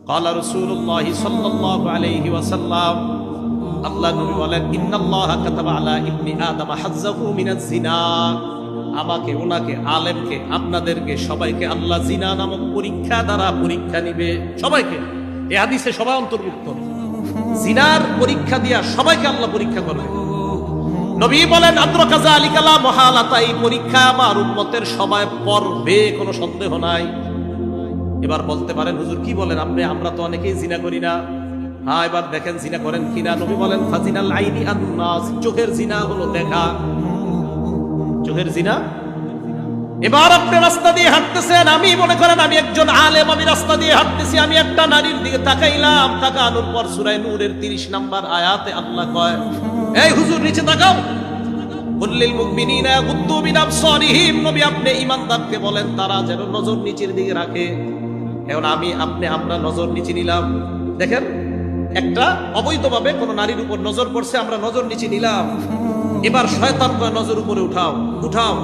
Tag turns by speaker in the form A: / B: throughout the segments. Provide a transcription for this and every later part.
A: ক্বালা রাসূলুল্লাহ সাল্লাল্লাহু আলাইহি ওয়াসাল্লাম, আল্লাহ নবী বলেন, ইন্নাল্লাহা কাতাবা আলা ইবনি আদম হাজ্জাহু মিনাজ জিনা। আমাকে, ওনাকে, আলেমকে, আপনাদেরকে সবাইকে আল্লাহ জিনা নামক পরীক্ষা দ্বারা পরীক্ষা নিবে। সবাইকে, এই হাদিসে সবাই অন্তর্ভুক্ত। জিনার পরীক্ষা দিয়া সবাইকে আল্লাহ পরীক্ষা করবে। নবী বলেন, আদ্রাকা যালিকা লা মুহালাতা, এই পরীক্ষা আমার উম্মতের সবাই পড়বে, কোনো সন্দেহ নাই। এবার বলতে পারেন, হুজুর কি বলেন আপনি, আমরা তো অনেকেই জিনা করি না। হ্যাঁ, এবার দেখেন জিনা করেন কিনা। নবী বলেন, ফাজিনাল আইনি আন-নাস, চোখের জিনা হলো দেখা, চোখের জিনা। এবার আপনি রাস্তা দিয়ে হাঁটতেছেন, আমি মনে করেন আমি একজন আলেম, আমি রাস্তা দিয়ে হাঁটতেছি, আমি একটা নারীর দিকে তাকাইলাম, তাকানোর পর সূরা নূরের 30 নম্বর আয়াতে আল্লাহ কয়, এই হুজুর নিচে তাকাও, কুল্লিল মুমিনিনা ইয়াগুদ্দু মিন আবসারিহিম, নবী আপনি ঈমানদারকে বলেন তারা যেন নজর নিচের দিকে রাখে। এখন আমি, আপনি, আমরা নজর নিচে নিলাম। দেখেন, একটা অবৈধভাবে কোন নারীর উপর নজর পড়ছে, আমরা নজর নিচে নিলাম। এবার শয়তান কয়, নজর উপরে উঠাও, উঠাও।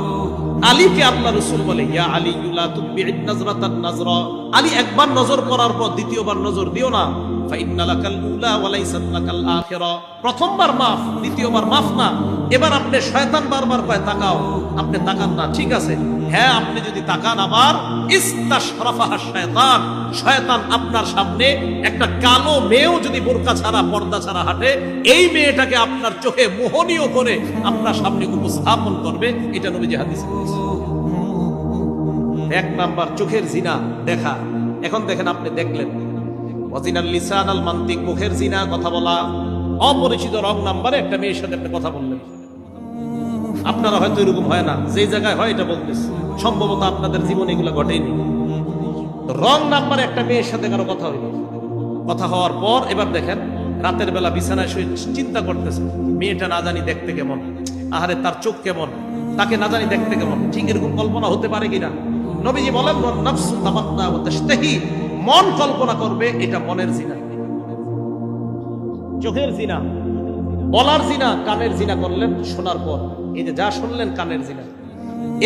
A: আলীকে আল্লাহ রাসূল বলে, ইয়া আলী লা তুবি'ন নাজরাতান নাজরা, আলী একবার নজর করার পর দ্বিতীয়বার নজর দিও না। ফাইন্না লাকাল উলা ওয়া লাইসাত লাকাল আখিরা, প্রথমবার মাফ, দ্বিতীয়বার মাফ না। এবার আপনি, শয়তান বারবার কয় তাকাও, আপনি তাকান না, ঠিক আছে, হ্যাঁ আপনি যদি তাকান, আবার ইস্তাশরাফাহা শয়তান, শয়তান আপনার সামনে একটা কালো মেয়েও যদি বোরকা ছাড়া, পর্দা ছাড়া হাঁটে, এই মেয়েটাকে আপনার চোখে মোহনীয় করে আপনার সামনে উপস্থাপন করবে। এটা নবীজি হাদিসে বলেছেন। এক নাম্বার চোখের জিনা দেখা। এখন দেখেন, আপনি দেখলেন ওয়াজিনাল লিসান আল মান্তিক, মুখের জিনা, কথা বলা। অপরিচিত রং নাম্বারে একটা মেয়ের সাথে আপনি কথা বললেন। আপনারা হয়তো এরকম হয় না, যেই জায়গায় হয় এটা বলতেছে, সম্ভবত আপনাদের জীবনে এগুলো ঘটেনি। রং নাম্বারে একটা মেয়ের সাথে কারো কথা হইল, কথা হওয়ার পর এবার দেখেন রাতের বেলা বিছানায় শুয়ে চিন্তা করতেছে, মেয়েটা না জানি দেখতে কেমন, আহারে তার চোখ কেমন, তাকে না জানি দেখতে কেমন। ঠিক এরকম কল্পনা হতে পারে কিনা? নবীজি বলেন, নাফসু তামান্না ওয়া তাশতাহি, মন কল্পনা করবে, এটা মনের জিনা। চোখের জিনা, বলার জিনা, কানের জিনা করলেন শোনার পর, এই যে যা শুনলেন কানের জিনা।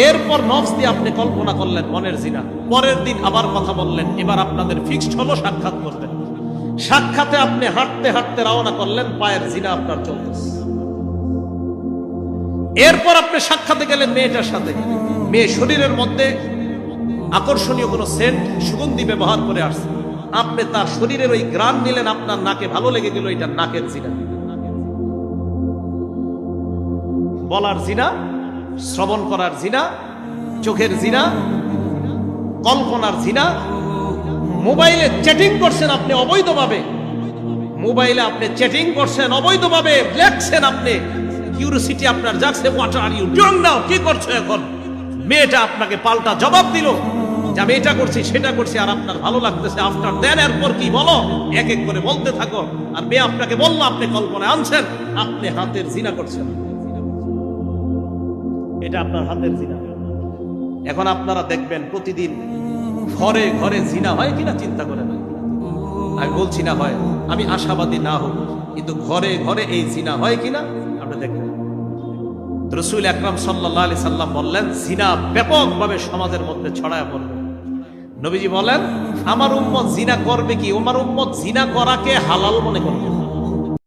A: এরপর নফস দিয়ে আপনি কল্পনা করলেন, মনের জিনা। পরের দিন আবার কথা বললেন, এবার আপনাদের ফিক্সড হলো সাক্ষাৎ করবেন। সাক্ষাতে আপনি হাঁটতে হাঁটতে রওনা করলেন, পায়ের জিনা আপনার চলতেছে। এরপর আপনি সাক্ষাতে গেলেন মেয়েটার সাথে, মেয়ে শরীরের মধ্যে আকর্ষণীয় কোন সেন্ট, সুগন্ধি ব্যবহার করে আসছে, আপনি তার শরীরের ওই ঘ্রাণ নিলেন, আপনার নাকে ভালো লেগে গেল, এটা নাকের জিনা। বলার জিনা, শ্রবণ করার জিনা, চোখের জিনা, কল্পনার জিনা। মোবাইলে চ্যাটিং করছেন আপনি অবৈধভাবে, মোবাইলে আপনি চ্যাটিং করছেন অবৈধভাবে, লেখছেন আপনি, কিউরিওসিটি আপনার জাগছে, what are you doing now, কি করছো এখন? মেয়েটা আপনাকে পাল্টা জবাব দিল যে আমি এটা করছি, সেটা করছি, আর আপনার ভালো লাগতেছে। আফটার দেন, এরপর কি বলো, এক এক করে বলতে থাকো। আর মেয়ে আপনাকে বললো, আপনি কল্পনায় আনছেন, আপনি হাতের জিনা করছেন, এটা আপনার হাতের জিনা। এখন আপনারা দেখবেন প্রতিদিন ঘরে ঘরে জিনা হয় কিনা চিন্তা করেন। আমি বলছি না হয়, আমি আশাবাদী না হোক, কিন্তু ঘরে ঘরে এই জিনা হয় কিনা আপনি দেখবেন। রাসূল আকরাম সাল্লাল্লাহু আলাইহি সাল্লাম বললেন, জিনা ব্যাপকভাবে সমাজের মধ্যে ছড়ায় পড়বে। নবীজি বলেন, আমার উম্মত জিনা করবে কি, আমার উম্মত জিনা করাকে হালাল মনে করবে।